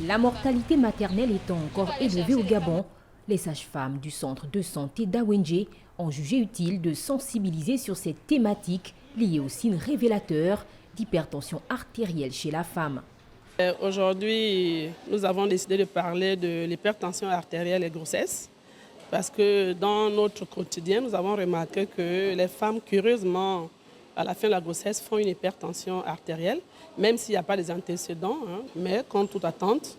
La mortalité maternelle étant encore élevée au Gabon, les sages-femmes du centre de santé d'Awenje ont jugé utile de sensibiliser sur cette thématique liée aux signes révélateurs d'hypertension artérielle chez la femme. Aujourd'hui, nous avons décidé de parler de l'hypertension artérielle et grossesse parce que dans notre quotidien, nous avons remarqué que les femmes, curieusement, à la fin de la grossesse, font une hypertension artérielle, même s'il n'y a pas des antécédents, mais comme toute attente,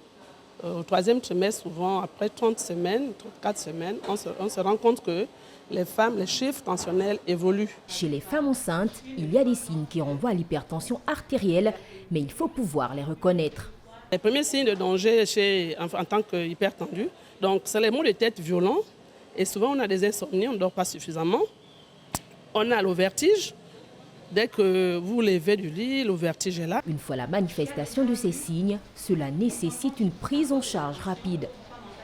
au troisième trimestre, souvent après 30 semaines, 34 semaines, on se rend compte que les femmes, les chiffres tensionnels évoluent. Chez les femmes enceintes, il y a des signes qui renvoient à l'hypertension artérielle, mais il faut pouvoir les reconnaître. Les premiers signes de danger en tant qu'hypertendu, donc c'est les maux de tête violents et souvent on a des insomnies, on ne dort pas suffisamment. On a le vertige. Dès que vous levez du lit, le vertige est là. Une fois la manifestation de ces signes, cela nécessite une prise en charge rapide.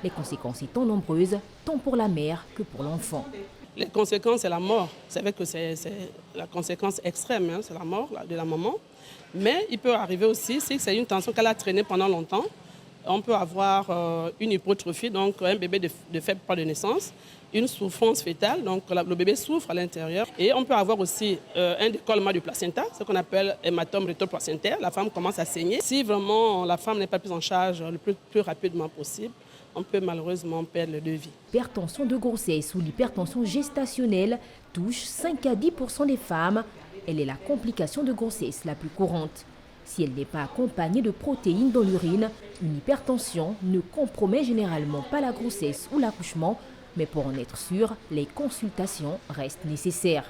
Les conséquences étant nombreuses, tant pour la mère que pour l'enfant. Les conséquences, c'est la mort. C'est vrai que c'est la conséquence extrême, c'est la mort de la maman. Mais il peut arriver aussi, si c'est une tension qu'elle a traînée pendant longtemps, on peut avoir une hypotrophie, donc un bébé de faible poids de naissance, une souffrance fœtale, donc le bébé souffre à l'intérieur. Et on peut avoir aussi un décollement du placenta, ce qu'on appelle hématome rétroplacentaire. La femme commence à saigner. Si vraiment la femme n'est pas prise en charge le plus rapidement possible, on peut malheureusement perdre le devis. L'hypertension de grossesse ou l'hypertension gestationnelle touche 5 à 10% des femmes. Elle est la complication de grossesse la plus courante. Si elle n'est pas accompagnée de protéines dans l'urine, une hypertension ne compromet généralement pas la grossesse ou l'accouchement, mais pour en être sûr, les consultations restent nécessaires.